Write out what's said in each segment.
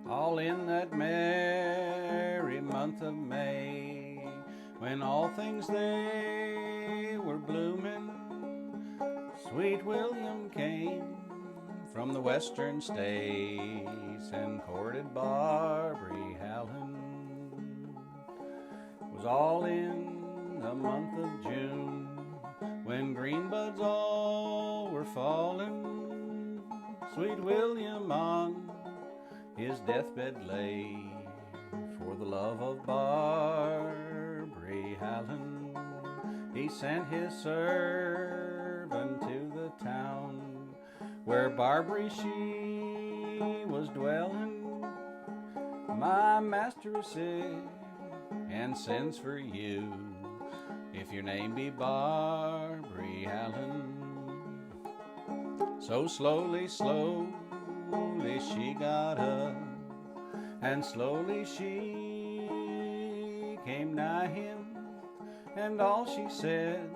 All in that merry month of May, when all things they were blooming, sweet William came from the western states and courted Barbary Helen. It was all in the month of June, when green buds all were falling, sweet William on his deathbed lay for the love of Barbary Helen. He sent his servant to the town where Barbary she was dwelling. My master is sick and sends for you, if your name be Barbary Helen. So slowly she got up, and slowly she came nigh him, and all she said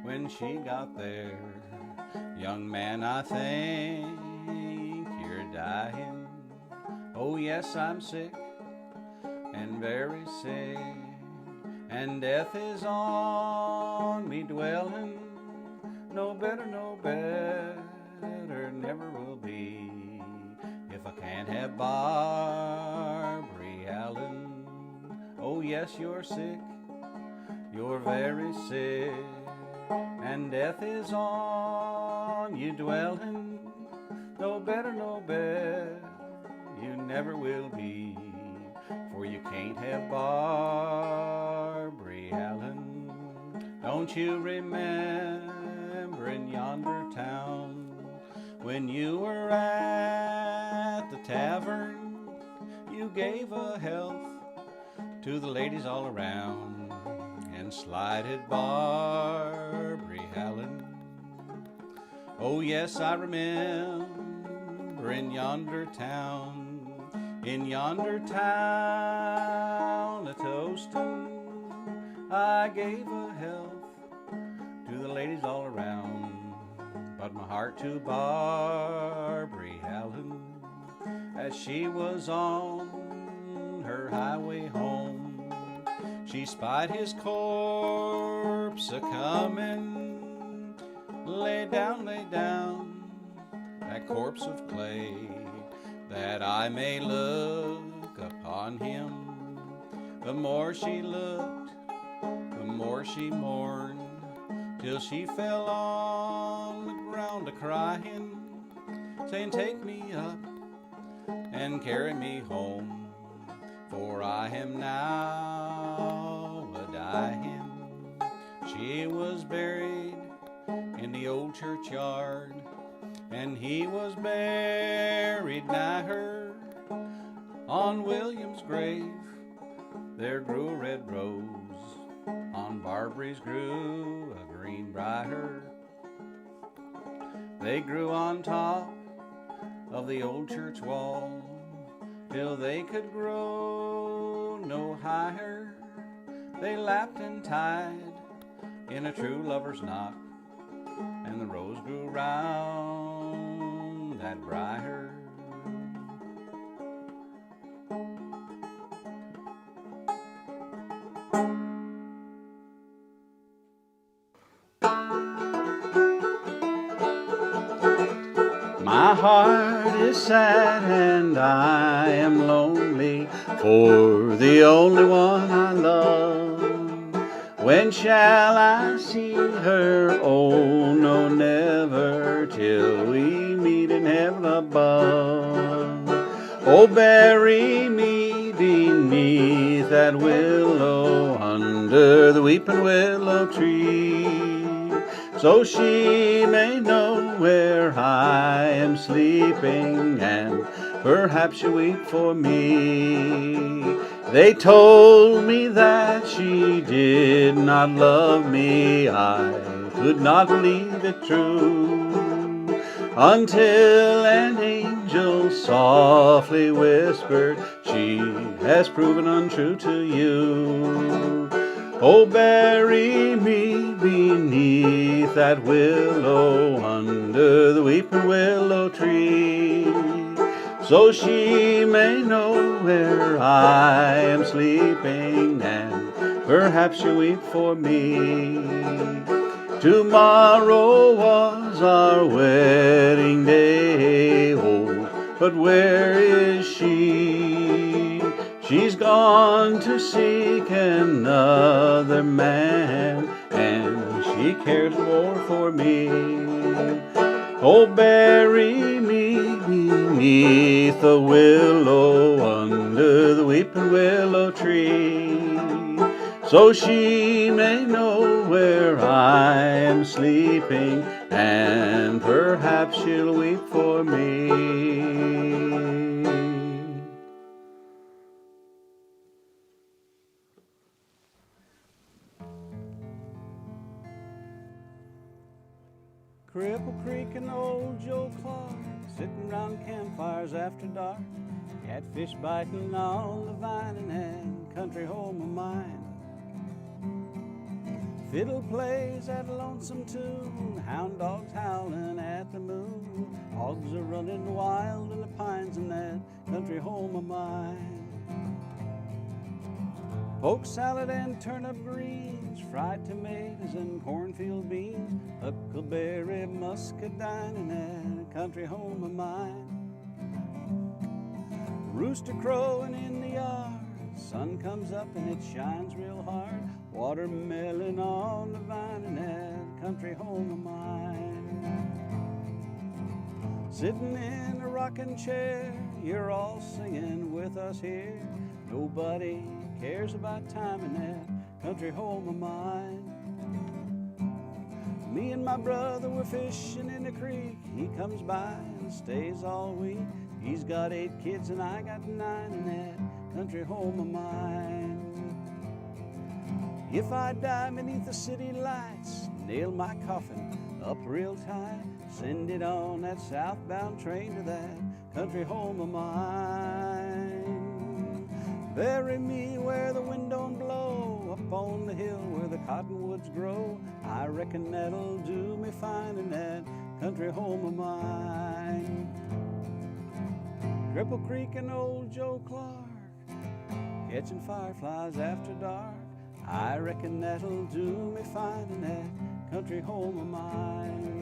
when she got there, young man, I think you're dying. Oh yes, I'm sick, and very sick, and death is on me dwelling. No better, never will be, if I can't have Barbary Helen. Oh yes, you're sick, you're very sick, and death is on you dwelling. No better, you never will be, for you can't have Barbary Helen. Don't you remember in yonder town, when you were at the tavern, you gave a health to the ladies all around and slighted Barbary Helen? Oh yes, I remember in yonder town at Toaston, I gave a health to the ladies all around, but my heart to Barbary Helen, as she was on her highway home, she spied his corpse a-comin'. Lay down, that corpse of clay, that I may look upon him. The more she looked, the more she mourned, till she fell on the ground a-crying, saying, take me up and carry me home, for I am now a-dying. She was buried in the old churchyard, and he was buried nigh her. On William's grave there grew a red rose, on Barbary's grew a green briar. They grew on top of the old church wall, till they could grow no higher. They lapped and tied in a true lover's knot, and the rose grew round that briar. My heart is sad and I am lonely for the only one I love. When shall I see her? Oh, no, never, till we meet in heaven above. Oh, bury me beneath that willow, under the weeping willow tree, so she may know where I am sleeping, and perhaps she'll weep for me. They told me that she did not love me. I could not believe it true, until an angel softly whispered, she has proven untrue to you. Oh, bury me beneath that willow, under the weeping willow tree, so she may know where I am sleeping, and perhaps she'll weep for me. Tomorrow was our wedding day, oh, but where is she? She's gone to seek another man, and she cares more for me. Oh, bury me beneath the willow, under the weeping willow tree, so she may know where I am sleeping, and perhaps she'll weep for me. Cripple Creek and old Joe Clark, sitting round campfires after dark, catfish biting on the vine in that country home of mine. Fiddle plays that lonesome tune, hound dogs howling at the moon, hogs are running wild in the pines in that country home of mine. Poke salad and turnip greens, fried tomatoes and cornfield beans, huckleberry muscadine in that country home of mine. Rooster crowing in the yard, sun comes up and it shines real hard, watermelon on the vine in that country home of mine. Sitting in a rocking chair, you're all singing with us here, nobody cares about time in that country home of mine. Me and my brother were fishing in the creek, he comes by and stays all week. He's got 8 kids and I got 9 in that country home of mine. If I die beneath the city lights, nail my coffin up real tight, send it on that southbound train to that country home of mine. Bury me where the wind don't blow, up on the hill where the cottonwoods grow, I reckon that'll do me fine in that country home of mine. Cripple Creek and old Joe Clark, catching fireflies after dark, I reckon that'll do me fine in that country home of mine.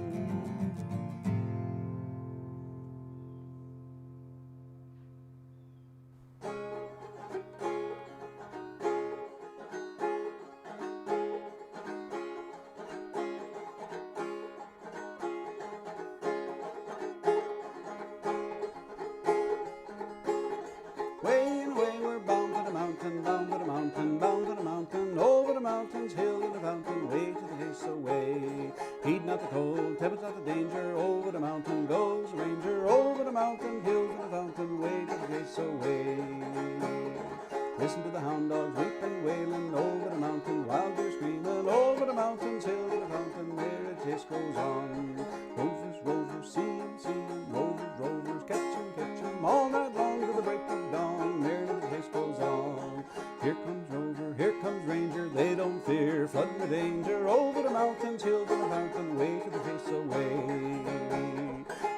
Listen to the hound dogs weeping, wailing over the mountain, wild deer screaming over the mountains, hill to the fountain, where the chase goes on. Rovers, rovers, seeing, rovers, rovers, catch 'em, all night long to the break of dawn, there the chase goes on. Here comes rover, here comes ranger, they don't fear flood and the danger, over the mountains, hill to the fountain, way to the chase away.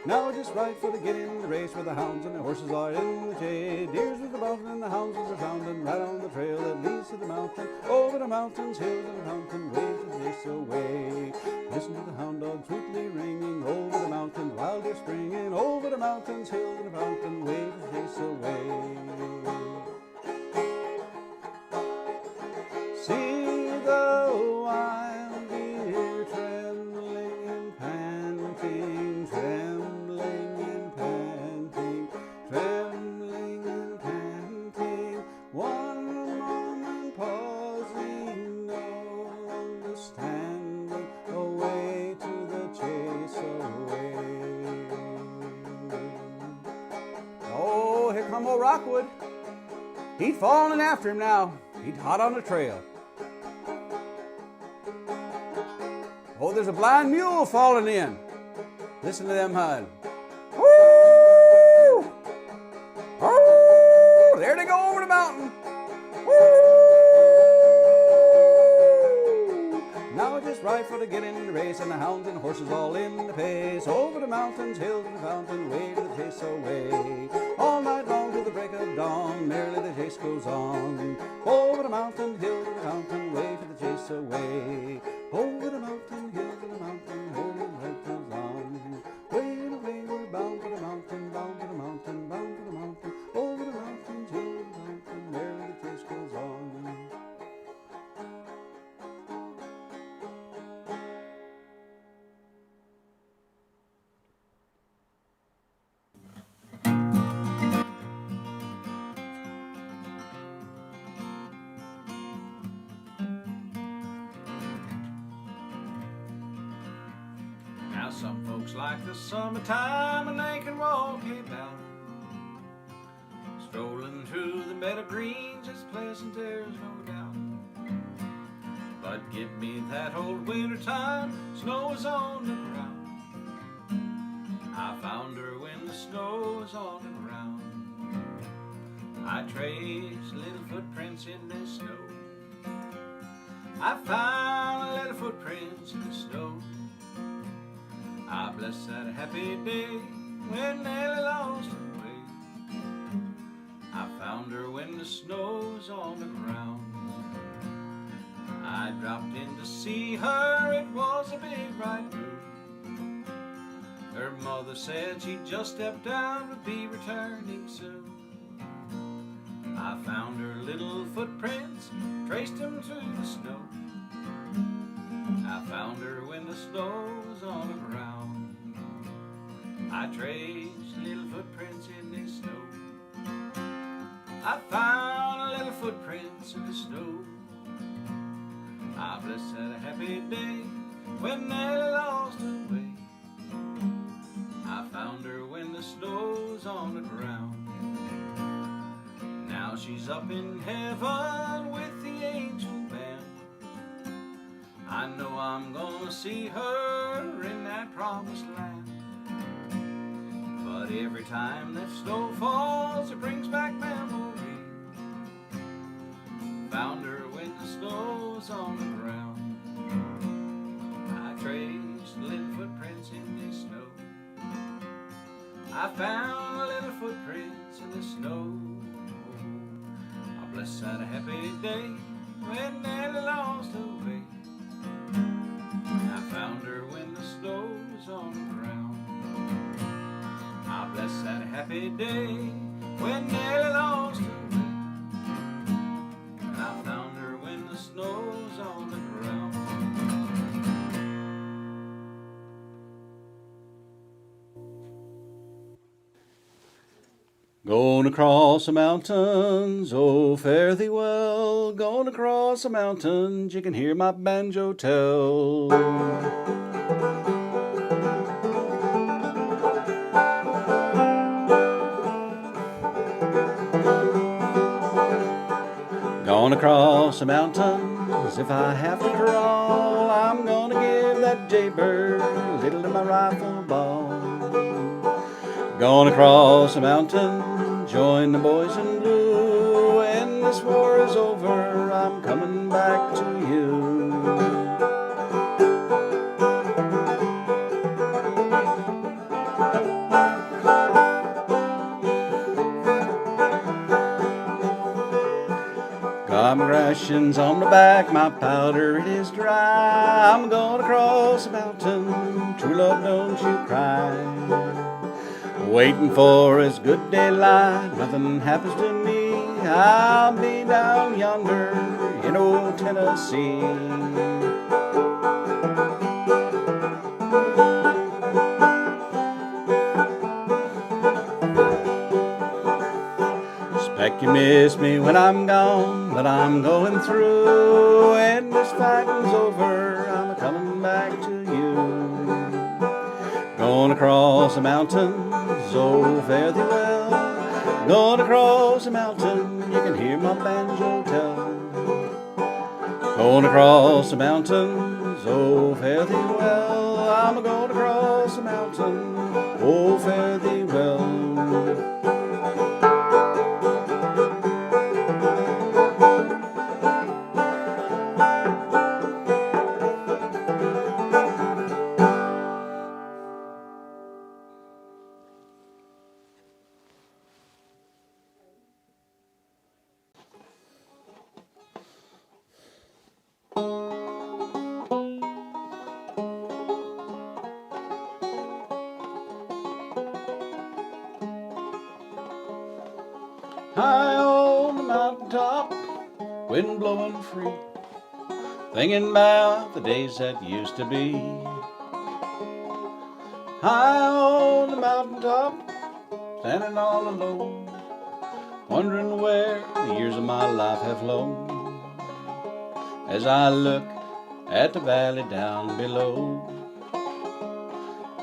Now just right for the get in the race where the hounds and the horses are in the shade. Deers with the mountain and the hounds are pounding right on the trail that leads to the mountain. Over the mountains, hills and the mountain, way to the chase away. Listen to the hound dog sweetly ringing over the mountain, wild deer springing over the mountains, hills and the mountain, way to the chase away. See the wild deer trembling and panting, trembling and panting, trembling and panting. One moment pausing, no longer standing, away to the chase away. Oh, here come old Rockwood. He's falling after him now. He's hot on the trail. Oh, there's a blind mule falling in. Listen to them hide. Woo! Woo! There they go over the mountain. Woo! right for to get in the race, and the hounds and the horses all in the pace. Over the mountains, hills and the fountain, way to the chase away. All night long till the break of dawn, merrily the chase goes on. Over the mountain, hills and the fountain, way to the chase away. Over the mountain, hills and the mountain, merrily the chase goes on. Way and away we're bound for the mountain, bound for the mountain, bound for the mountain. Over the mountains, hills and the mountain, merrily the chase goes on. Some folks like the summertime and they can walk about, strolling through the meadow greens, it's pleasant, there's no doubt. But give me that old winter time, snow is on the ground. I found her when the snow is on the ground. I traced little footprints in the snow. I found little footprints in the snow. I bless that happy day when Nellie lost her way. I found her when the snow's on the ground. I dropped in to see her, it was a big bright moon. Her mother said she just stepped out, would be returning soon. I found her little footprints, traced them through the snow. I found her when the snow was on the ground. I traced little footprints in the snow. I found little footprints in the snow. I bless that happy day when Nellie lost her way. I found her when the snow was on the ground. Now she's up in heaven with the angel band. I know I'm gonna see her in that promised land. But every time that snow falls, it brings back memories. Found her when the snow's on the ground. I traced little footprints in the snow. I found little footprints in the snow. I bless that happy day when Nellie lost her way. I found her when the snow's on the ground. I bless that happy day when Nellie lost her way. And I found her when the snow's on the ground. Going across the mountains, oh fare thee well. Going across the mountains, you can hear my banjo tell. Going across the mountains, if I have to crawl, I'm gonna give that jaybird a little of my rifle ball. Going across the mountain, join the boys in blue. When this war is over, I'm coming back to you. Got my rations on my back, my powder it is dry. I'm going across the mountain, true love don't you cry. Waiting for his good daylight, nothing happens to me. I'll be down yonder in old Tennessee. Expect you miss me when I'm gone, but I'm going through. When this fighting's over, I'm coming back to you. Going across the mountains, oh fare thee well. Going across the mountain, you can hear my banjo tell. Going across the mountains, oh fare thee well. I'm going across the mountain, oh fare thee well. mountaintop, wind blowing free, thinking about the days that used to be. High on the mountaintop, standing all alone, wondering where the years of my life have flown. As I look at the valley down below,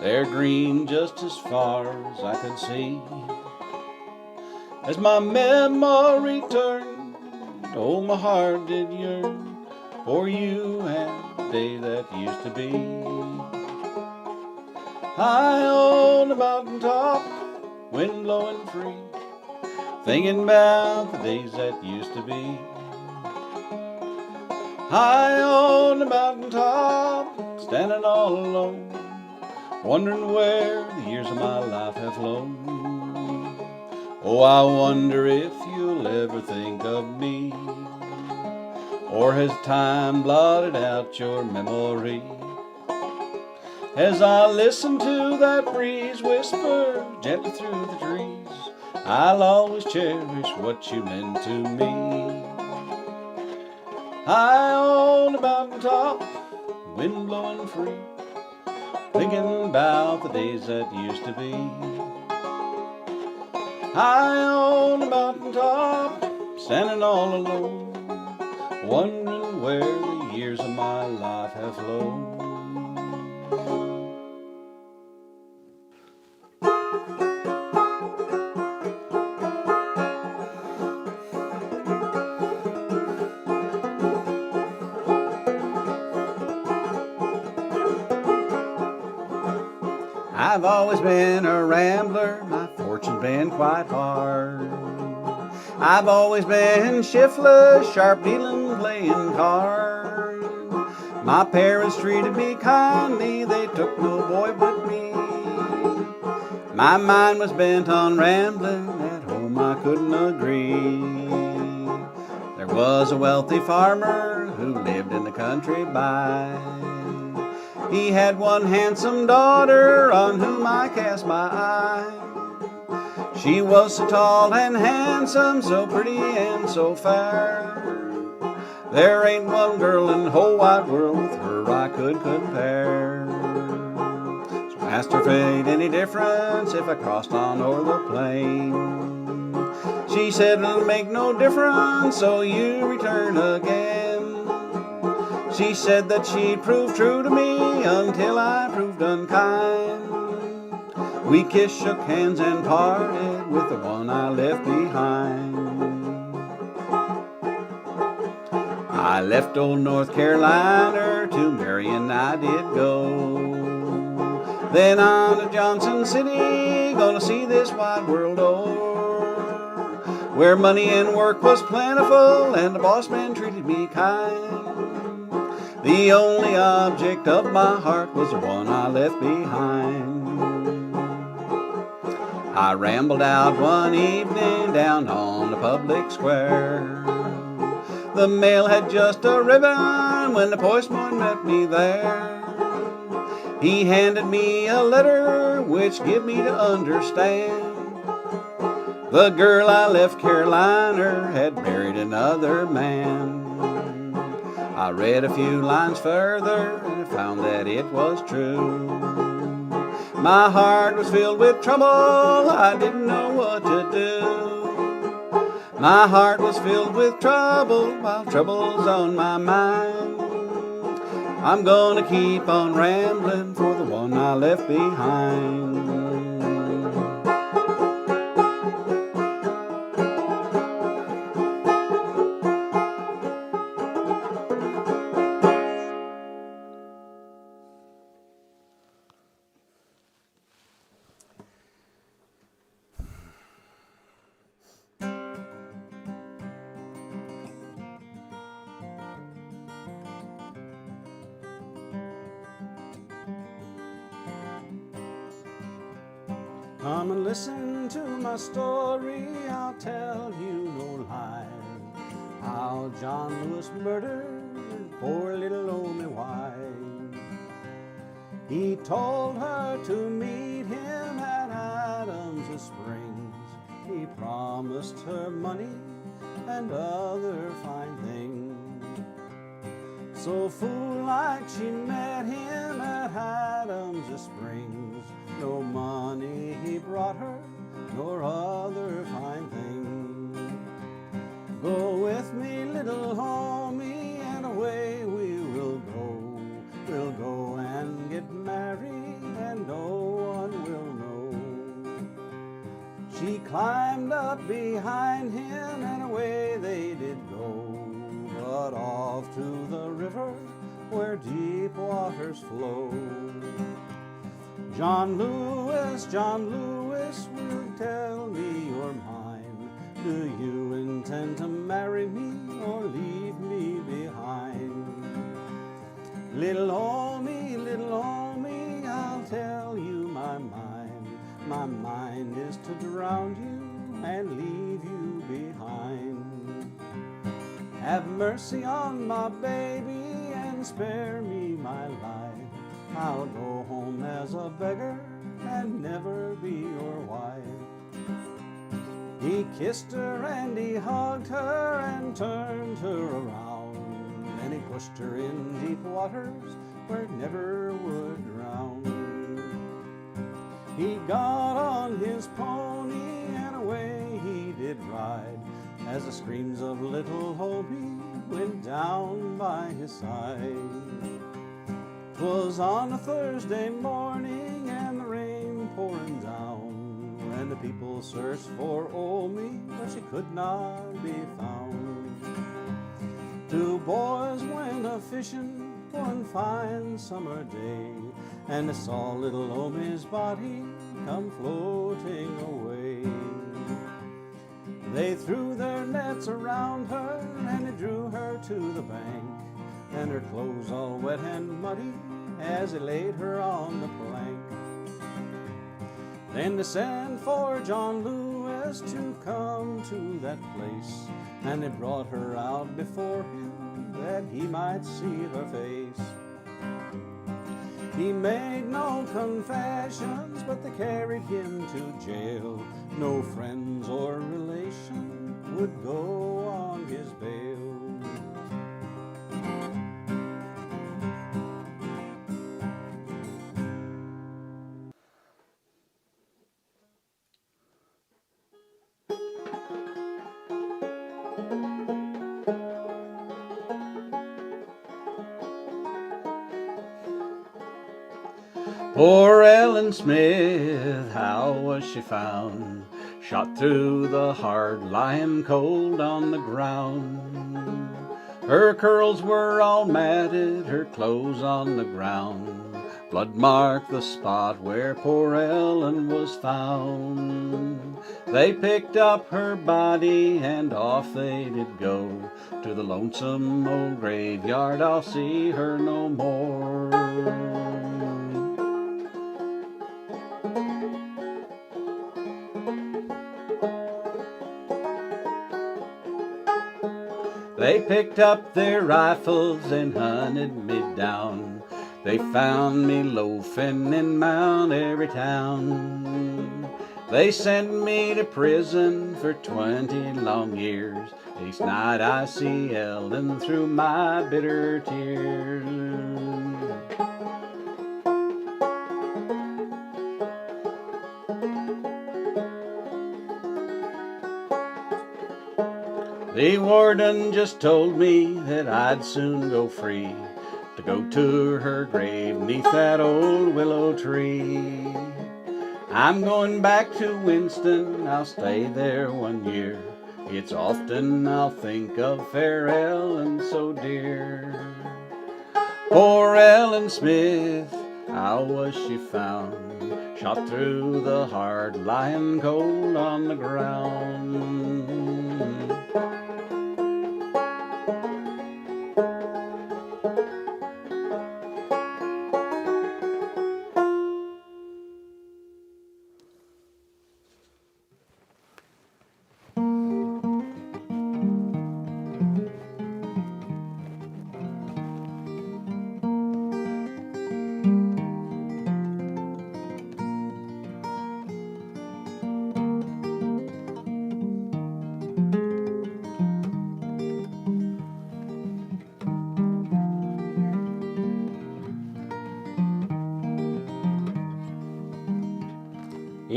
they're green just as far as I could see. As my memory turned, oh, my heart did yearn for you and the day that used to be. High on the mountaintop, wind blowing free, thinking about the days that used to be. High on the mountaintop, standing all alone, wondering where the years of my life have flown. Oh, I wonder if you'll ever think of me, or has time blotted out your memory? As I listen to that breeze whisper gently through the trees, I'll always cherish what you meant to me. High on the mountaintop, wind blowing free, thinking about the days that used to be. High on the mountaintop, standing all alone, wondering where the years of my life have flown. I've always been a rambler, my fortune's been quite hard. I've always been shiftless, sharp dealing, playing cards. My parents treated me kindly, they took no boy but me. My mind was bent on rambling, at home I couldn't agree. There was a wealthy farmer who lived in the country by. He had one handsome daughter on whom I cast my eye. She was so tall and handsome, so pretty and so fair. There ain't one girl in the whole wide world with her I could compare. So I asked her if it ain't any difference if I crossed on o'er the plain. She said it'll make no difference, so you return again. She said that she'd prove true to me until I proved unkind. We kissed, shook hands, and parted with the one I left behind. I left old North Carolina to Marion I did go. Then on to Johnson City, gonna see this wide world o'er, where money and work was plentiful and the boss man treated me kind. The only object of my heart was the one I left behind. I rambled out one evening down on the public square. The mail had just arriven when the postman met me there. He handed me a letter which gave me to understand the girl I left Carolina had married another man. I read a few lines further and I found that it was true. My heart was filled with trouble, I didn't know what to do. My heart was filled with trouble while trouble's on my mind. I'm gonna keep on rambling for the one I left behind. Come and listen to my story, I'll tell you no lies. How John Lewis murdered poor little Omie Wise. He told her to meet him at Adams Springs. He promised her money and other fine things. So fool-like she met him at Adams Springs. No money he brought her, nor other fine things. Go with me, little homie, and away we will go. We'll go and get married, and no one will know. She climbed up behind him, and away they did go. But off to the river, where deep waters flow. John Lewis, will tell me you're mine. Do you intend to marry me or leave me behind? Little homie, I'll tell you my mind. My mind is to drown you and leave you behind. Have mercy on my baby and spare me my life. I'll go home as a beggar and never be your wife. He kissed her and he hugged her and turned her around. And he pushed her in deep waters where it never would drown. He got on his pony and away he did ride, as the screams of little Homie went down by his side. 'Twas on a Thursday morning and the rain pouring down, and the people searched for Omie, but she could not be found. Two boys went a-fishing one fine summer day, and they saw little Omie's body come floating away. They threw their nets around her and they drew her to the bank, and her clothes all wet and muddy as they laid her on the plank. Then they sent for John Lewis to come to that place, and they brought her out before him that he might see her face. He made no confessions, but they carried him to jail. No friends or relation would go on his bail. Poor Ellen Smith, how was she found? Shot through the heart, lying cold on the ground. Her curls were all matted, her clothes on the ground. Blood marked the spot where poor Ellen was found. They picked up her body and off they did go to the lonesome old graveyard. I'll see her no more. They picked up their rifles and hunted me down. They found me loafing in Mount Airy town. They sent me to prison for 20 long years. Each night I see Ellen through my bitter tears. The warden just told me that I'd soon go free to go to her grave 'neath that old willow tree. I'm going back to Winston, I'll stay there 1 year. It's often I'll think of fair Ellen so dear. Poor Ellen Smith, how was she found? Shot through the heart, lying cold on the ground.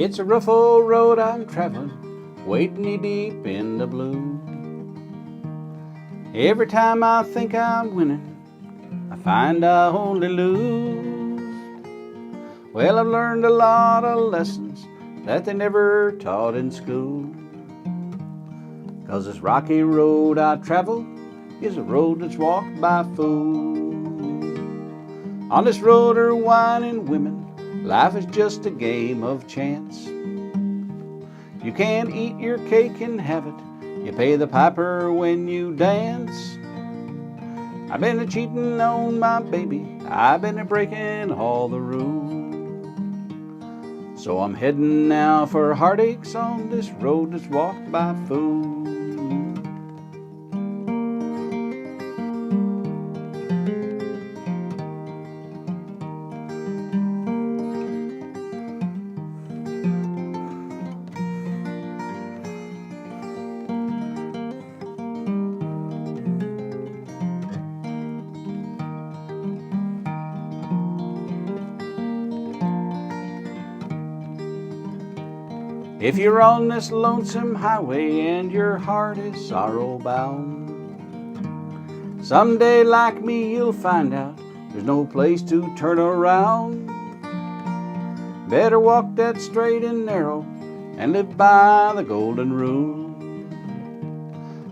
It's a rough old road I'm traveling, wading knee deep in the blue. Every time I think I'm winning, I find I only lose. Well, I've learned a lot of lessons that they never taught in school. 'Cause this rocky road I travel is a road that's walked by fools. On this road are whining women, life is just a game of chance. You can't eat your cake and have it, you pay the piper when you dance. I've been a-cheating on my baby, I've been a-breaking all the rules. So I'm heading now for heartaches on this road that's walked by fools. If you're on this lonesome highway and your heart is sorrow bound, someday like me you'll find out there's no place to turn around. Better walk that straight and narrow and live by the golden rule,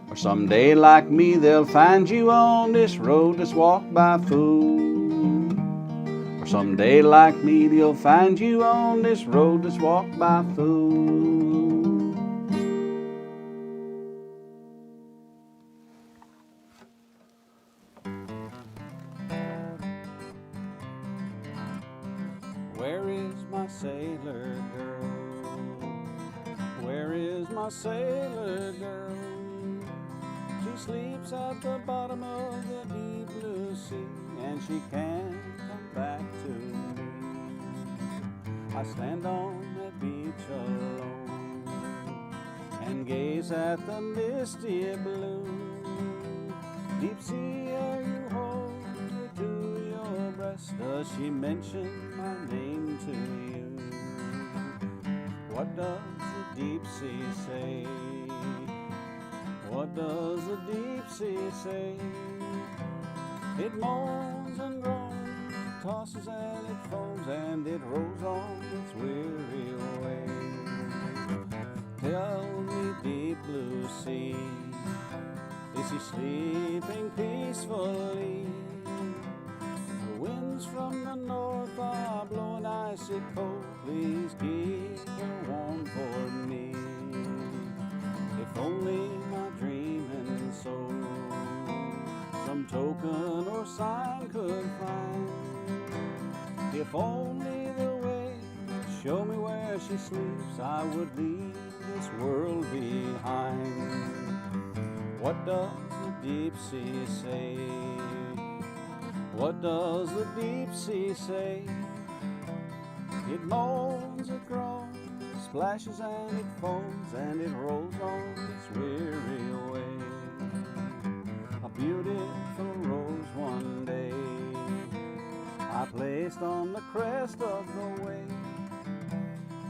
or someday like me they'll find you on this road that's walked by fools. Someday like me they'll find you on this road that's walked by fools. Where is my sailor girl? Where is my sailor girl? She sleeps at the bottom of the deep blue sea, and she can't come back to me. I stand on that beach alone and gaze at the misty blue. Deep sea air you hold me to your breast. Does she mention my name to you? What does the deep sea say? What does the deep sea say? It moans and groans, tosses and it foams, and it rolls on its weary way. Tell me, deep blue sea, is he sleeping peacefully? The winds from the north are blowing icy cold. Please keep her warm for me. If only my dreaming soul some token or sign could find. If only the way to show me where she sleeps, I would leave this world behind. What does the deep sea say? What does the deep sea say? It moans, it groans, splashes and it foams, and it rolls on its weary way. A beautiful rose one day I placed on the crest of the wave.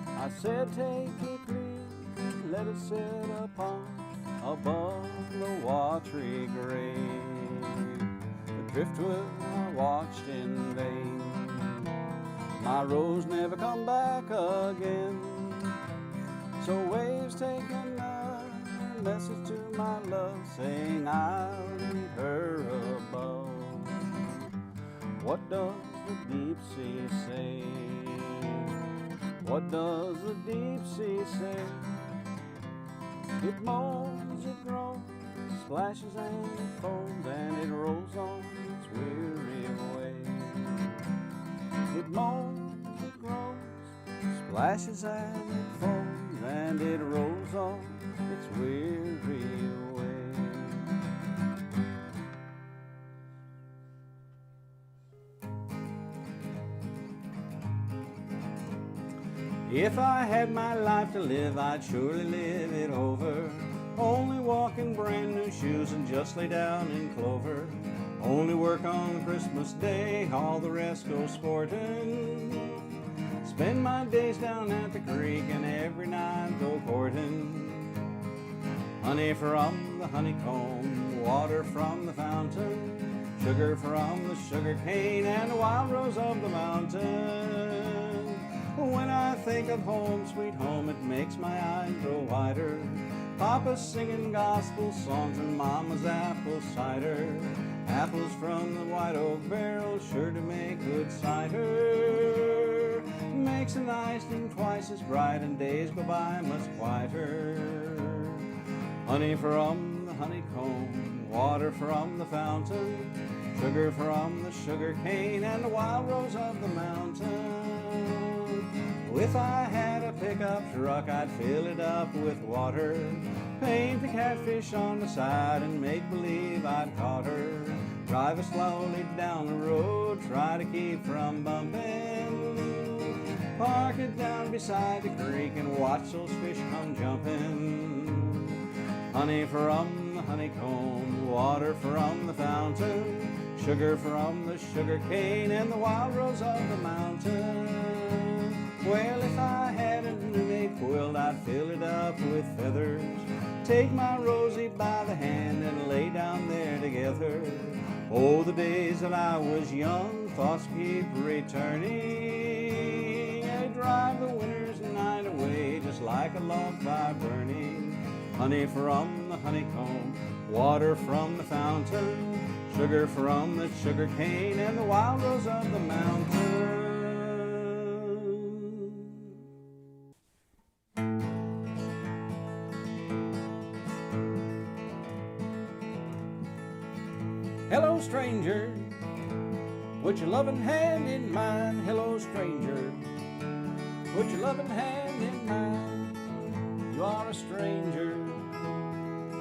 I said, take it please, let it sit upon above the watery grave. The driftwood I watched in vain, my rose never come back again. So waves take another message to my love, saying I'll meet her above. What does the deep sea say? What does the deep sea say? It moans, it groans, splashes and it foams, and it rolls on its weary way. It moans, it groans, splashes and it foams, and it rolls on its weary way. If I had my life to live, I'd surely live it over. Only walk in brand new shoes and just lay down in clover. Only work on Christmas Day, all the rest go sporting. Spend my days down at the creek and every night go courting. Honey from the honeycomb, water from the fountain, sugar from the sugar cane and the wild rose of the mountain. When I think of home, sweet home, it makes my eyes grow wider. Papa's singing gospel songs and Mama's apple cider. Apples from the white oak barrel, sure to make good cider. Makes a night seem twice as bright and days go by much quieter. Honey from the honeycomb, water from the fountain, sugar from the sugar cane and the wild rose of the mountain. If I had a pickup truck, I'd fill it up with water, paint the catfish on the side and make believe I'd caught her. Drive her slowly down the road, try to keep from bumping. Park it down beside the creek and watch those fish come jumping. Honey from the honeycomb, water from the fountain, sugar from the sugar cane and the wild rose of the mountain. Well, if I had a new-made quilt, I'd fill it up with feathers, take my Rosie by the hand and lay down there together. Oh, the days that I was young, thoughts keep returning. I drive the winter's night away just like a log fire burning. Honey from the honeycomb, water from the fountain, sugar from the sugar cane and the wild rose of the mountain. Hello, stranger, put your loving hand in mine. Hello, stranger, put your loving hand in mine. You are a stranger,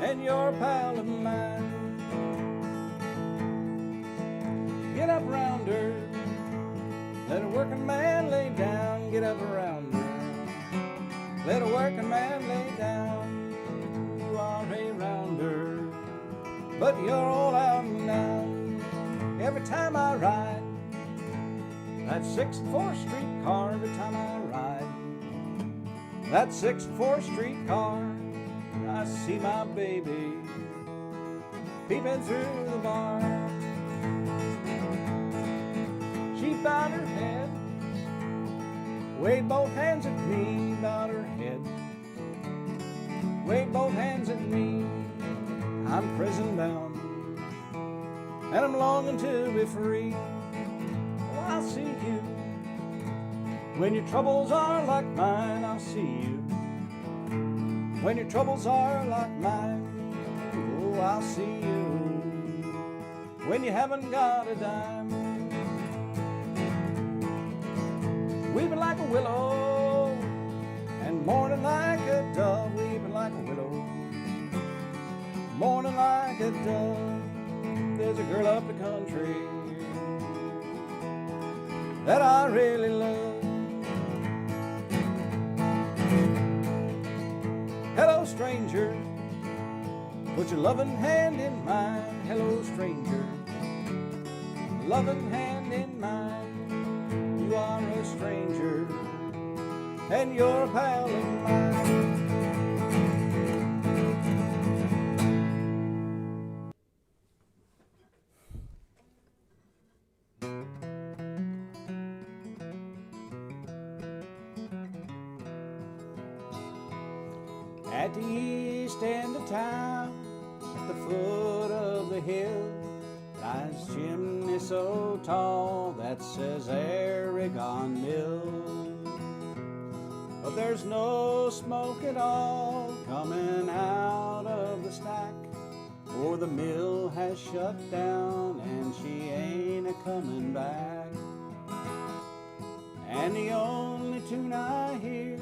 and you're a pal of mine. Get up round her, let a working man lay down. Get up around her, let a working man lay down. You are a rounder, but you're all out now. Every time I ride that 6th and 4th Street car, every time I ride that 6th and 4th Street car, I see my baby peeping through the bar. She bowed her head, waved both hands at me, bowed her head, waved both hands at me. I'm prison bound, and I'm longing to be free. Oh, I'll see you when your troubles are like mine. I'll see you when your troubles are like mine. Oh, I'll see you when you haven't got a dime. Weeping like a willow and mourning like a dove. Weeping like a willow, mourning like a dove. There's a girl up the country that I really love. Hello, stranger, put your loving hand in mine. Hello, stranger, loving hand in mine. You are a stranger, and you're a pal of mine. At the east end of town, at the foot of the hill, lies a chimney so tall that says Aragon Mill. But there's no smoke at all coming out of the stack, for the mill has shut down and she ain't a-comin' back. And the only tune I hear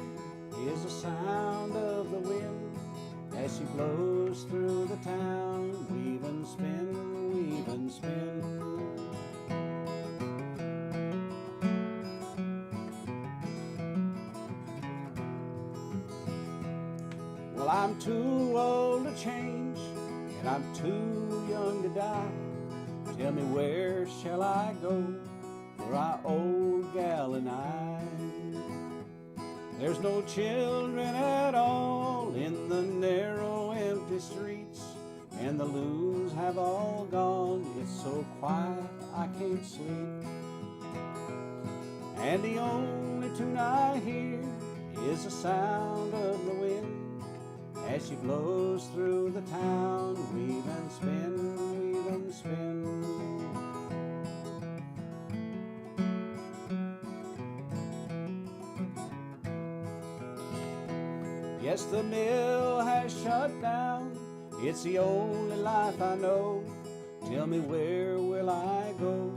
is the sound of the wind as she blows through the town, weave and spin, weave and spin. Well, I'm too old to change, and I'm too young to die. Tell me, where shall I go our old gal and I. There's no children at all in the narrow empty streets, and the loons have all gone. It's so quiet I can't sleep, and the only tune I hear is the sound of the wind as she blows through the town. Weave and spin, weave and spin. Yes, the mill has shut down. It's the only life I know. Tell me, where will I go?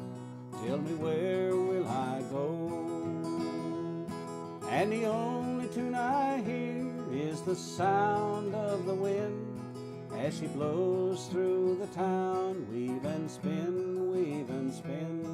Tell me, where will I go? And the only tune I hear is the sound of the wind as she blows through the town. Weave and spin, weave and spin.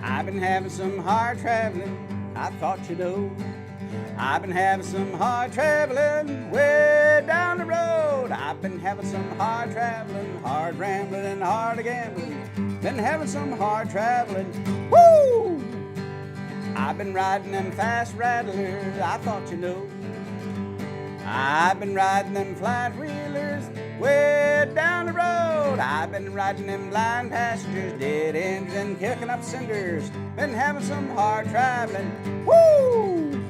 I've been having some hard traveling, I thought you know. I've been having some hard traveling way down the road. I've been having some hard traveling, hard rambling and hard gambling. Been having some hard traveling, woo! I've been riding them fast rattlers, I thought you know. I've been riding them flat wheelers way down the road. I've been riding them blind passengers, dead ends and kicking up cinders. Been having some hard traveling, woo!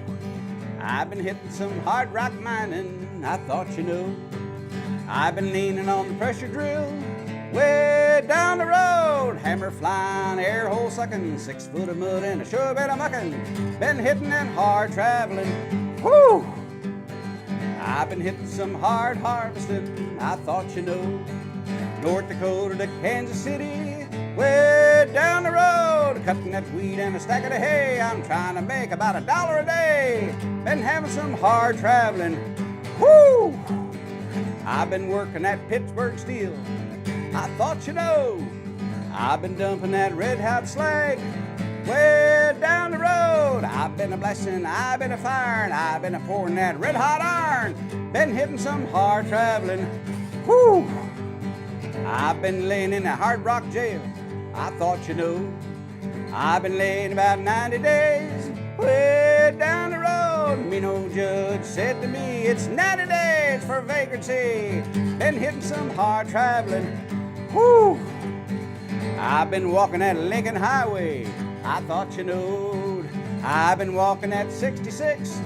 I've been hitting some hard rock mining, I thought you know. I've been leaning on the pressure drill way down the road. Hammer flying, air hole sucking, 6 foot of mud and a sure bit of mucking. Been hitting and hard traveling, woo! I've been hitting some hard harvesting, I thought you know. North Dakota to Kansas City, way down the road. Cutting that wheat and a stack of the hay, I'm trying to make about $1 a day. Been having some hard traveling, whoo! I've been working at Pittsburgh Steel, I thought you know. I've been dumping that red hot slag way down the road. I've been a blasting, I've been a firing, I've been a pouring that red hot iron. Been hitting some hard traveling, whoo! I've been laying in a hard rock jail, I thought you know. I've been laying about 90 days way down the road. Mean old judge said to me, it's 90 days for vagrancy. Been hitting some hard traveling, whoo! I've been walking that Lincoln Highway, I thought you knowed. I've been walking that 66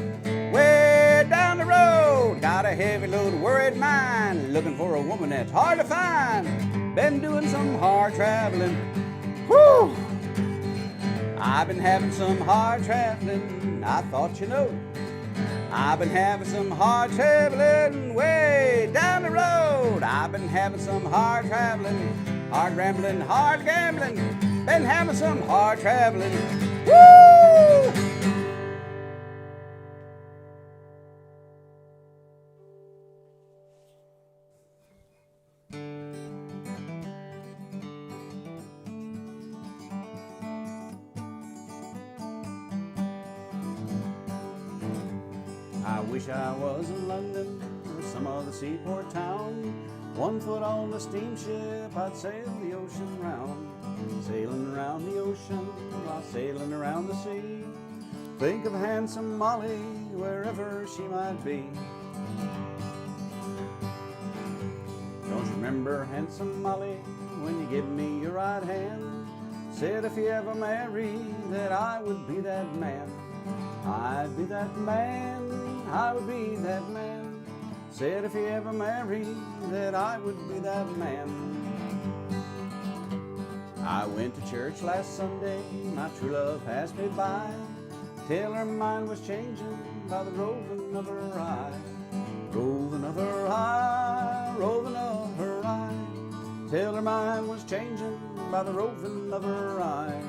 way down the road. Got a heavy load, worried mind, looking for a woman that's hard to find. Been doing some hard traveling, whoo! I've been having some hard traveling, I thought you know. I've been having some hard traveling way down the road. I've been having some hard traveling, hard rambling, hard gambling. Been having some hard traveling, woo! I wish I was in London or some other seaport town. 1 foot on the steamship, I'd sail the ocean round. Sailing around the ocean while sailing around the sea. Think of handsome Molly wherever she might be. Don't you remember handsome Molly when you give me your right hand? Said if you ever marry that I would be that man. I'd be that man, I would be that man. Said if you ever marry that I would be that man. I went to church last Sunday, my true love passed me by. Till her mind was changing by the roving of her eye. Roving of her eye, roving of her eye. Till her mind was changing by the roving of her eye.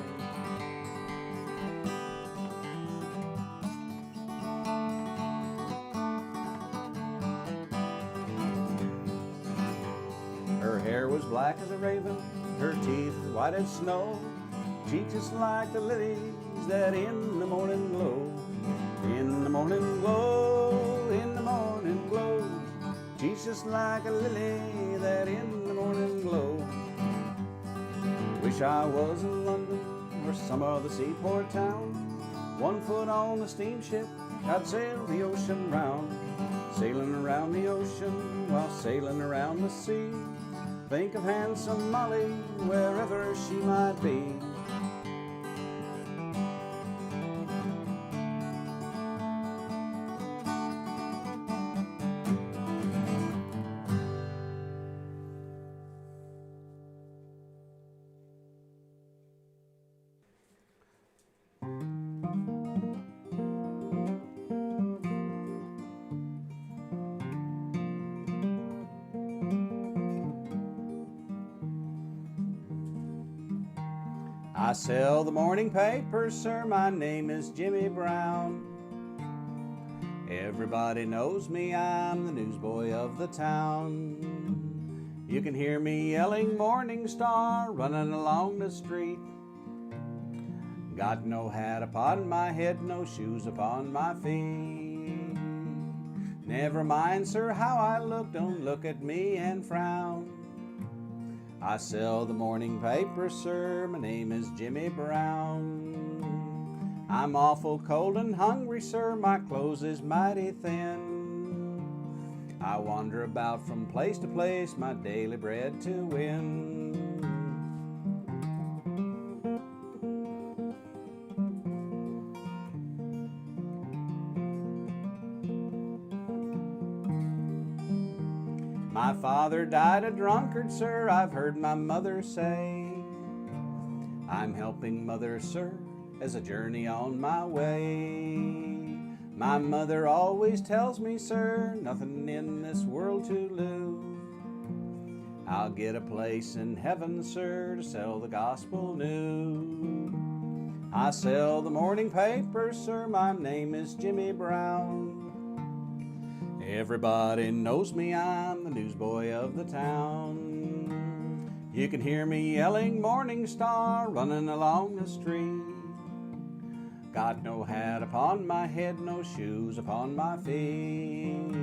was black as a raven, her teeth white as snow, cheeks just like the lilies that in the morning glow. In the morning glow, in the morning glow, cheeks just like a lily that in the morning glow. Wish I was in London or some other seaport town, 1 foot on the steamship, I'd sail the ocean round. Sailing around the ocean while sailing around the sea. Think of handsome Molly wherever she might be. I sell the morning paper, sir, my name is Jimmie Brown. Everybody knows me, I'm the newsboy of the town. You can hear me yelling Morning Star, running along the street. Got no hat upon my head, no shoes upon my feet. Never mind, sir, how I look, don't look at me and frown. I sell the morning paper, sir, my name is Jimmie Brown. I'm awful cold and hungry, sir, my clothes is mighty thin. I wander about from place to place, my daily bread to win. My father died a drunkard, sir, I've heard my mother say. I'm helping mother, sir, as I journey on my way. My mother always tells me, sir, nothing in this world to lose. I'll get a place in heaven, sir, to sell the gospel news. I sell the morning paper, sir, my name is Jimmie Brown. Everybody knows me, I'm the newsboy of the town. You can hear me yelling Morning Star, running along the street. Got no hat upon my head, no shoes upon my feet.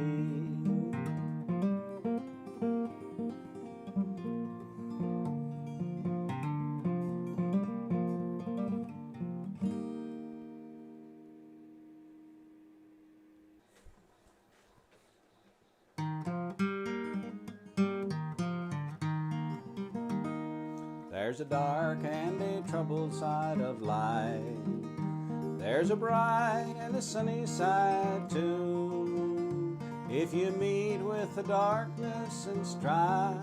There's a dark and a troubled side of life. There's a bright and a sunny side too. If you meet with the darkness and strife,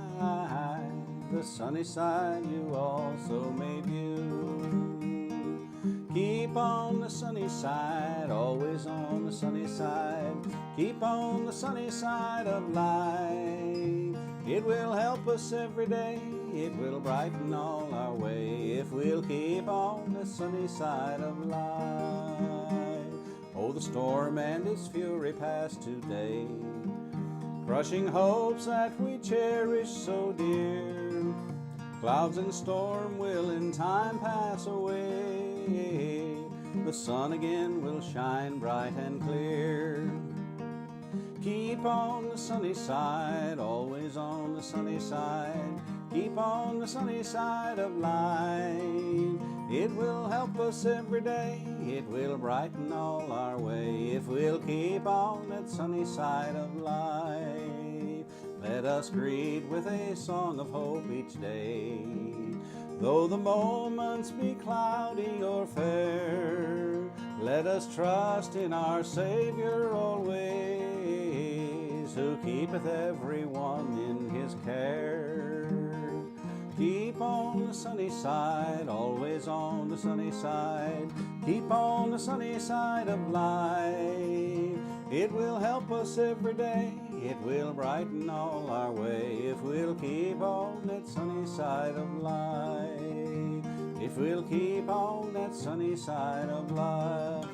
the sunny side you also may view. Keep on the sunny side, always on the sunny side. Keep on the sunny side of life. It will help us every day. It will brighten all our way if we'll keep on the sunny side of life. Oh, the storm and its fury past today, crushing hopes that we cherish so dear. Clouds and storm will in time pass away. The sun again will shine bright and clear. Keep on the sunny side, always on the sunny side. Keep on the sunny side of life. It will help us every day. It will brighten all our way if we'll keep on that sunny side of life. Let us greet with a song of hope each day. Though the moments be cloudy or fair, let us trust in our Savior always, who keepeth everyone in his care. Keep on the sunny side, always on the sunny side. Keep on the sunny side of life. It will help us every day. It will brighten all our way if we'll keep on that sunny side of life. If we'll keep on that sunny side of life.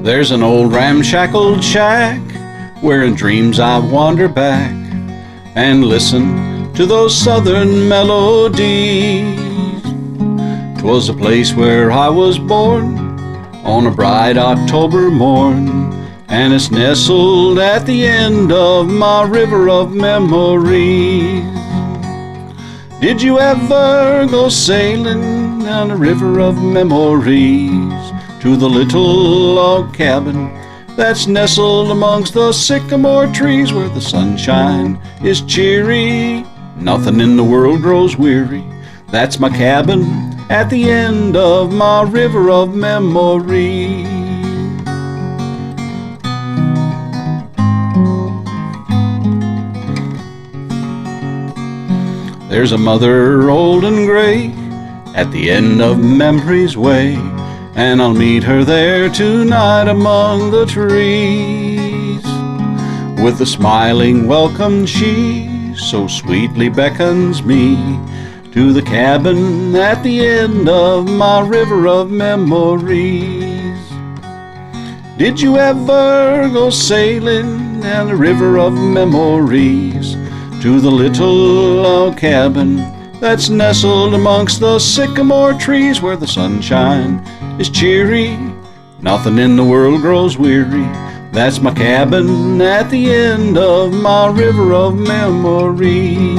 There's an old ramshackled shack where in dreams I wander back and listen to those southern melodies. 'Twas a place where I was born on a bright October morn, and it's nestled at the end of my river of memories. Did you ever go sailing down the river of memories to the little log cabin that's nestled amongst the sycamore trees where the sunshine is cheery? Nothing in the world grows weary. That's my cabin at the end of my river of memories. There's a mother old and gray at the end of memory's way, and I'll meet her there tonight among the trees. With a smiling welcome she so sweetly beckons me to the cabin at the end of my river of memories. Did you ever go sailing down the river of memories to the little log cabin that's nestled amongst the sycamore trees where the sunshine is cheery? Nothing in the world grows weary. That's my cabin at the end of my river of memories.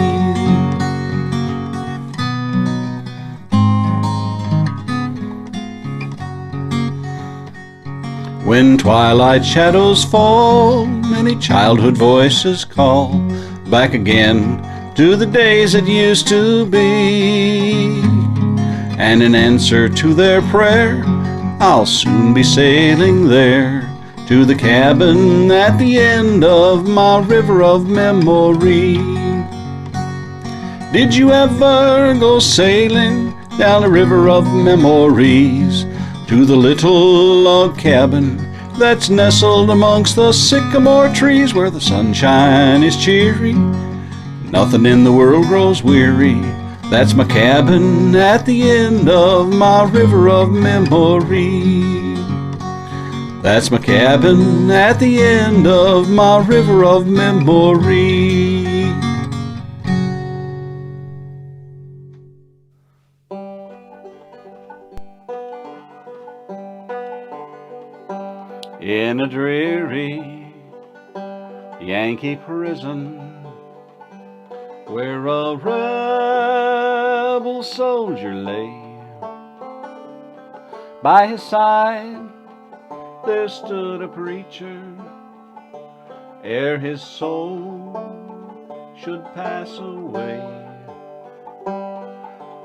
When twilight shadows fall, many childhood voices call back again to the days that used to be. And in answer to their prayer, I'll soon be sailing there to the cabin at the end of my river of memory. Did you ever go sailing down the river of memories to the little log cabin that's nestled amongst the sycamore trees where the sunshine is cheery? Nothing in the world grows weary. That's my cabin at the end of my river of memory. That's my cabin at the end of my river of memory. In a dreary Yankee prison where a rebel soldier lay, by his side there stood a preacher ere his soul should pass away,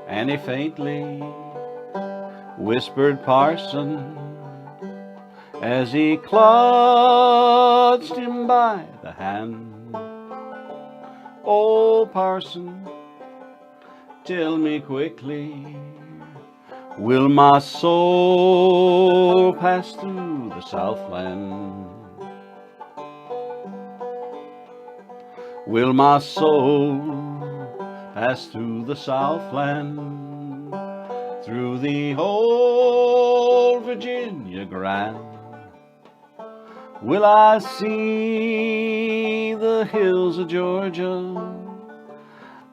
and he faintly whispered, "Parson," as he clutched him by the hand. "Oh, parson, tell me quickly, will my soul pass through the Southland? Will my soul pass through the Southland, through the old Virginia grand? Will I see the hills of Georgia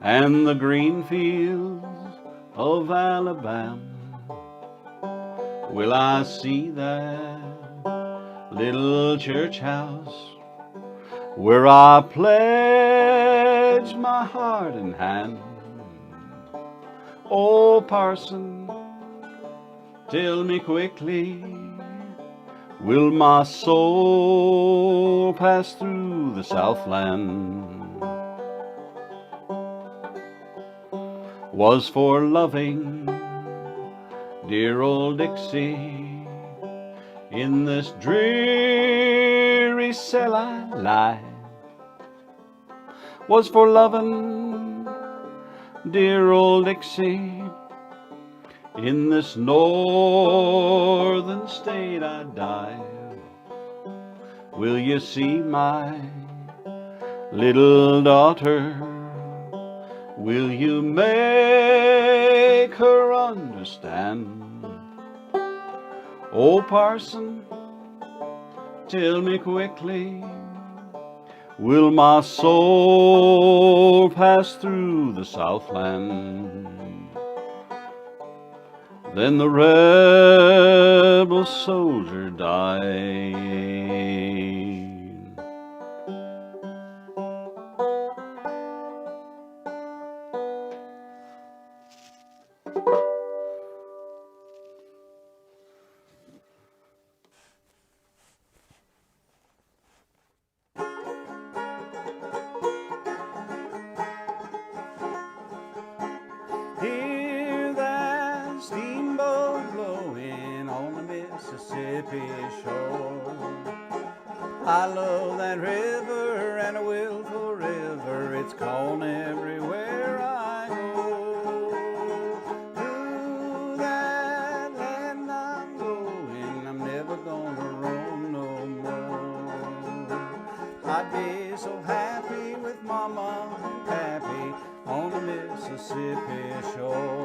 and the green fields of Alabama? Will I see that little church house where I pledge my heart and hand? Oh, parson, tell me quickly, will my soul pass through the Southland? Was for loving dear old Dixie in this dreary cell I lie. Was for loving dear old Dixie in this northern state I die. Will you see my little daughter? Will you make her understand? Oh, parson, Tell me quickly, will my soul pass through the Southland? Then the rebel soldier died. Hear that steamboat blowing on the Mississippi shore. I love that river and I will forever. It's calling everywhere I go. To that land I'm going, I'm never gonna roam no more. I'd be so happy with Mama and Pappy on the Mississippi shore.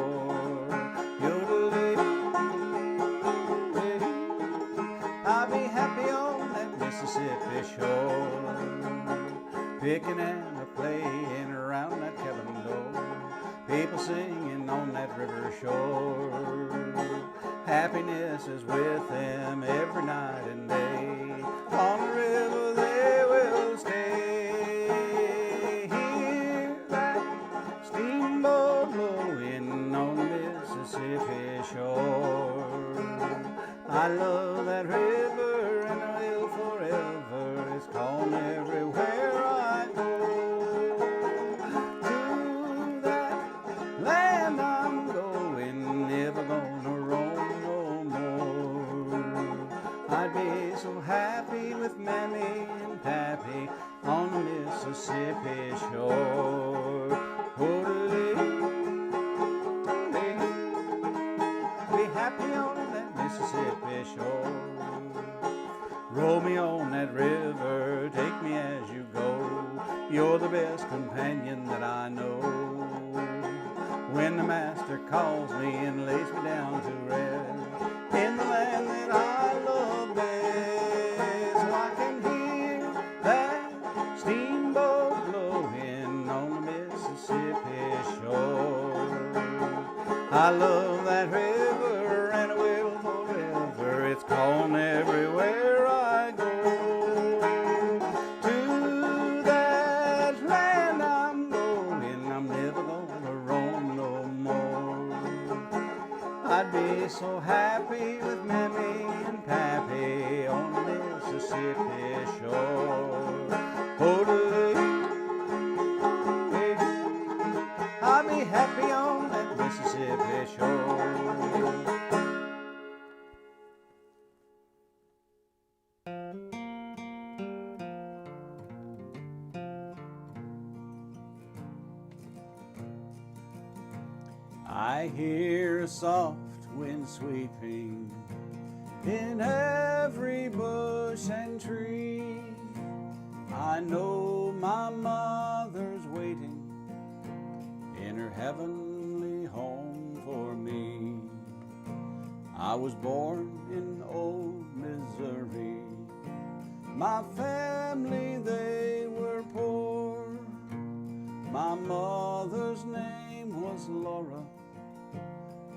I'll be happy on that Mississippi shore, picking and a-playing around that cabin door, people singing on that river shore. Happiness is with them every night and day, on the river they will stay. Hear that steamboat blowing on the Mississippi shore. I love that river and I will forever. It's calling everywhere I go. To that land I'm going, never gonna roam no more. I'd be so happy with Mammy and Pappy on the Mississippi shore. Be happy on that Mississippi shore. Roll me on that river, take me as you go. You're the best companion that I know. When the master calls me and lays me down to rest in the land that I love best, so I can hear that steamboat blowing on the Mississippi shore. I love that river and I will forever. It's calling everywhere I go. To that land I'm going, I'm never gonna roam no more. I'd be so happy with Mammy and Pappy on the Mississippi shore. I'll be happy on that Mississippi shore. I hear a soft wind sweeping in every bush and tree. I know my mother's waiting in her heavenly home for me. I was born in old Missouri. My family, they were poor. My mother's name was Laura,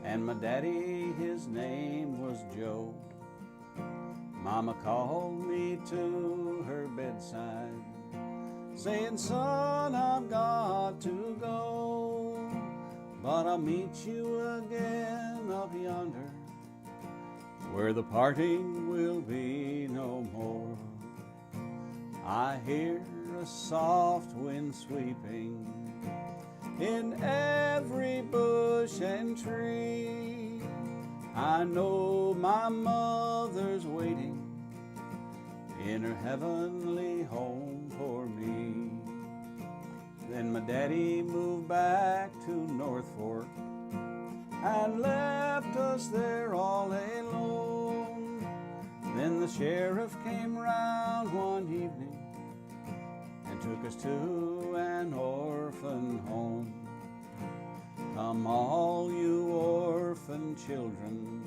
and my daddy, his name was Joe. Mama called me to her bedside, saying, son, I've got to go, but I'll meet you again up yonder, where the parting will be no more. I hear a soft wind sweeping in every bush and tree. I know my mother's waiting in her heavenly home for me. Then my daddy moved back to North Fork and left us there all alone. Then the sheriff came round one evening and took us to an orphan home. Come all you orphan children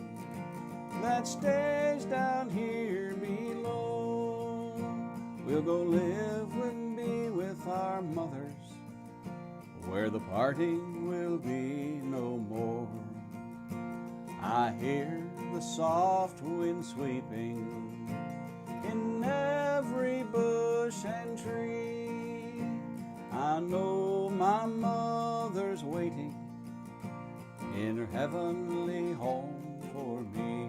that stays down here below. we'll go live and be with our mothers, where the parting will be no more. I hear the soft wind sweeping in every bush and tree. I know my mother's waiting in her heavenly home for me.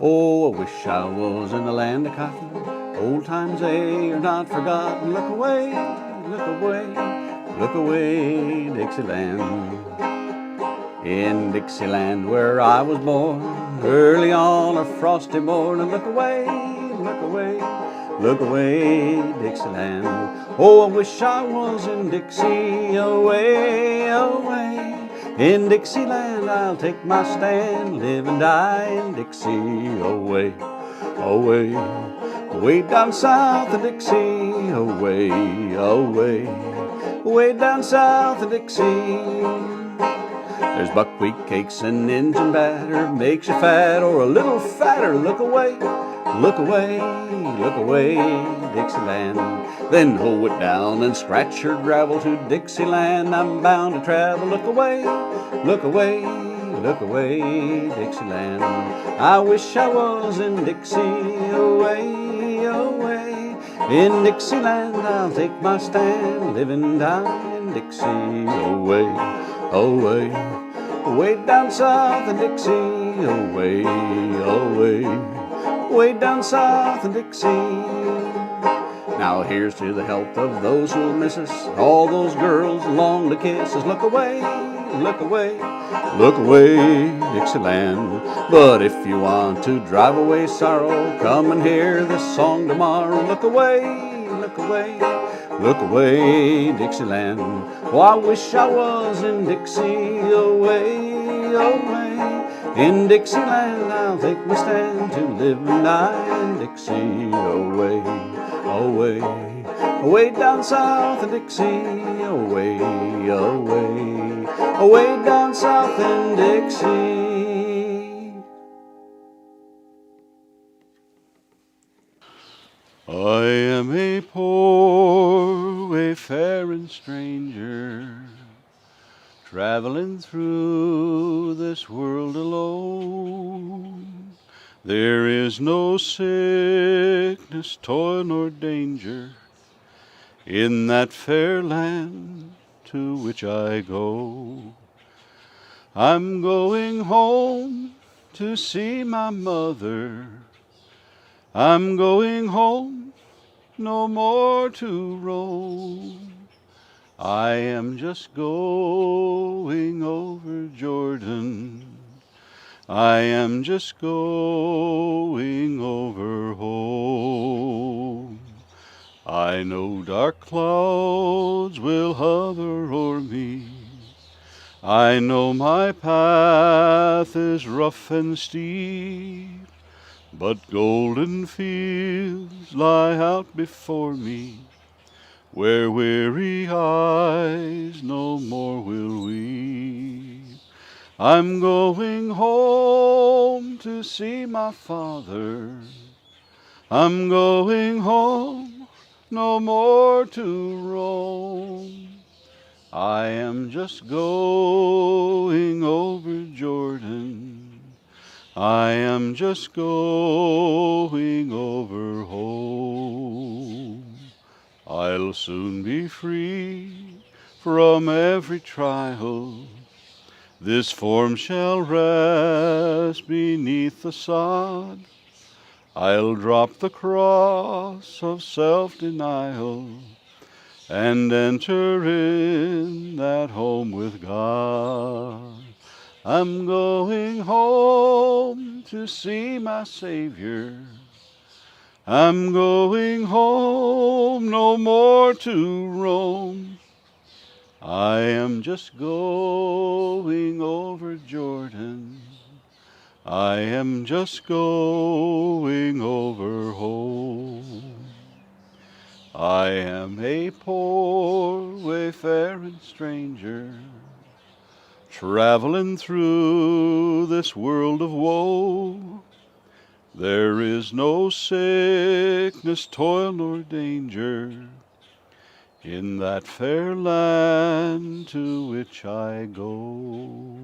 Oh, I wish I was in the land of cotton. Old times, they are not forgotten. Look away, look away, look away, Dixieland. In Dixieland where I was born, early on a frosty morning. Look away, look away, look away, Dixieland. Oh, I wish I was in Dixie, away, away. In Dixieland I'll take my stand, live and die in Dixie, away, away, way down south of Dixie, away, away, way down south of Dixie. There's buckwheat cakes and Injun batter, makes you fat or a little fatter. Look away, look away, look away, Dixieland. Then hoe it down and scratch your gravel to Dixieland. I'm bound to travel. Look away, look away, look away, Dixieland. I wish I was in Dixie, away, away. In Dixieland I'll take my stand, live and die in Dixie, away, away, way down south of Dixie, away, away, way down south of Dixie. Now here's to the health of those who'll miss us, all those girls long to kiss us. Look away, look away, look away, Dixieland. But if you want to drive away sorrow, come and hear this song tomorrow. Look away, look away, look away, Dixieland. Oh, I wish I was in Dixie, away, away. In Dixieland I'll take my stand to live and die in Dixie, away, away, away down south of Dixie, away, away, away down south in Dixie. I am a poor wayfaring stranger, traveling through this world alone. There is no sickness, toil, nor danger in that fair land to which I go. I'm going home to see my mother. I'm going home, no more to roam. I am just going over Jordan. I am just going over home. I know dark clouds will hover o'er me. I know my path is rough and steep, but golden fields lie out before me, where weary eyes no more will weep. I'm going home to see my father. I'm going home, no more to roam. I am just going over Jordan. I am just going over home. I'll soon be free from every trial. This form shall rest beneath the sod. I'll drop the cross of self-denial and enter in that home with God. I'm going home to see my Savior. I'm going home, no more to roam. I am just going over Jordan. I am just going over home. I am a poor wayfaring stranger, Travelin' through this world of woe, there is no sickness, toil, nor danger in that fair land to which I go.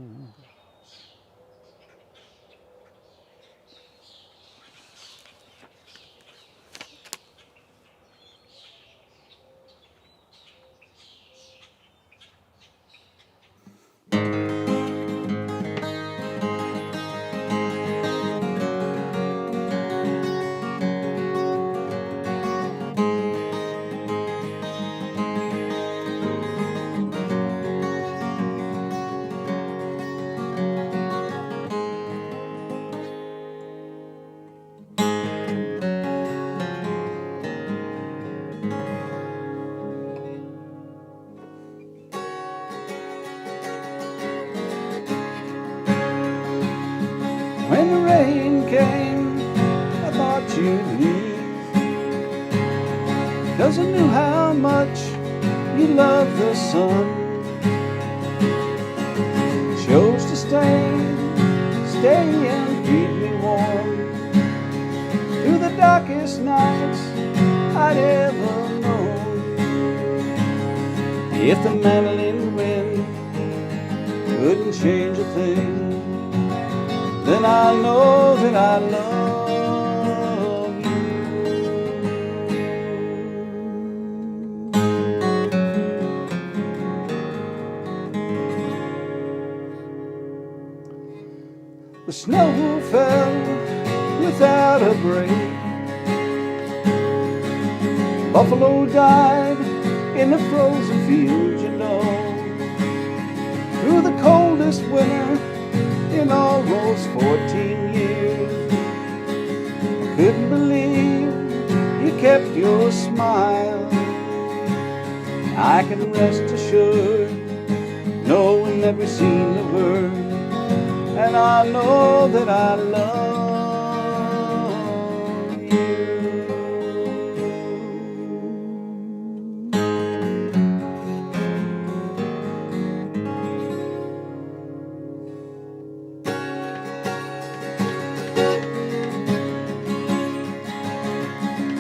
When the rain came, I thought you'd leave, 'cause I knew how much you loved the sun. Chose to stay and keep me warm through the darkest nights I'd ever known. If the mandolin wind couldn't change a thing, then I know that I love you. The snow fell without a break. Buffalo died in the frozen fields, you know. Through the coldest winter in almost 14 years, I couldn't believe you kept your smile. I can rest assured, knowing that we've seen the word, and I know that I love you.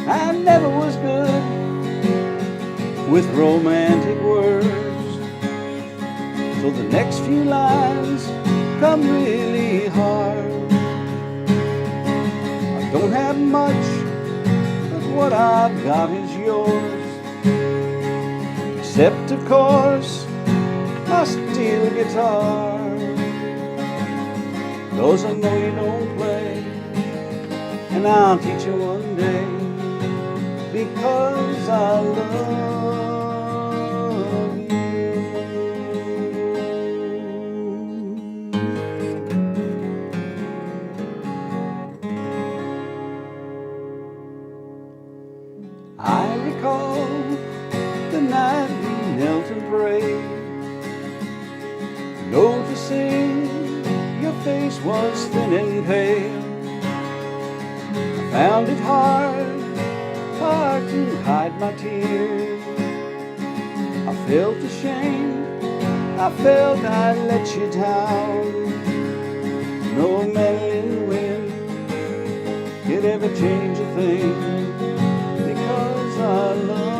I never was good with romantic words, so the next few lines come really hard. I don't have much, but what I've got is yours, except of course my steel guitar. 'Cause I know you don't play, and I'll teach you one day, because I love you. I recall the night we knelt and prayed, noticing your face was thin and pale. I found it hard to hide my tears. I felt ashamed, I felt I'd let you down. No mandolin wind could ever change a thing, because I love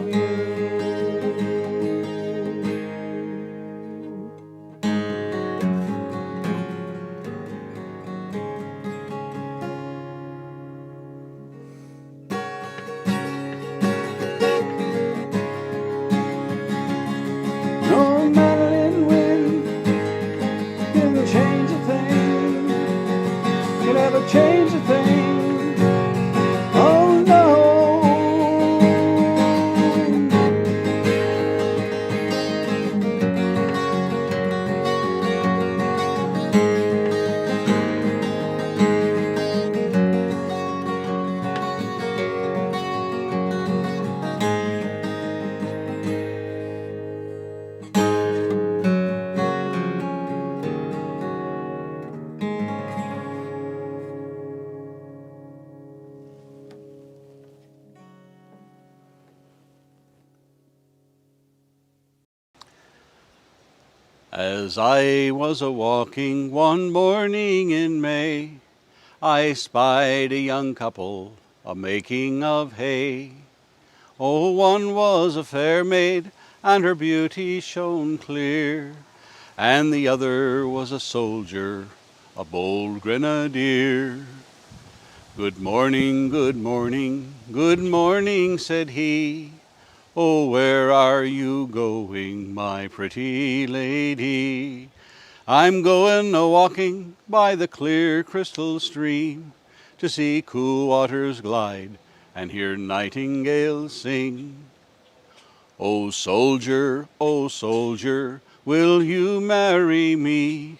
you. No mandolin wind can change a thing, can ever change a thing. As I was a-walking one morning in May, I spied a young couple a-making of hay. Oh, one was a fair maid, and her beauty shone clear, and the other was a soldier, a bold grenadier. Good morning, good morning, good morning, said he. Oh, where are you going, my pretty lady? I'm going a-walking by the clear crystal stream, to see cool waters glide and hear nightingales sing. Oh, soldier, will you marry me?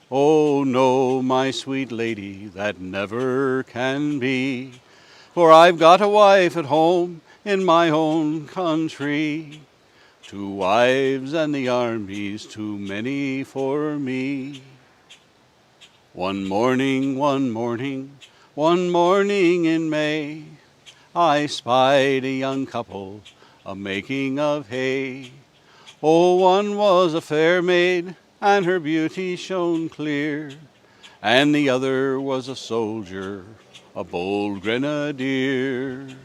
Oh, no, my sweet lady, that never can be, for I've got a wife at home in my own country. 2 wives and the army's too many for me. One morning in May, I spied a young couple a-making of hay. Oh, one was a fair maid, and her beauty shone clear, and the other was a soldier, a bold grenadier.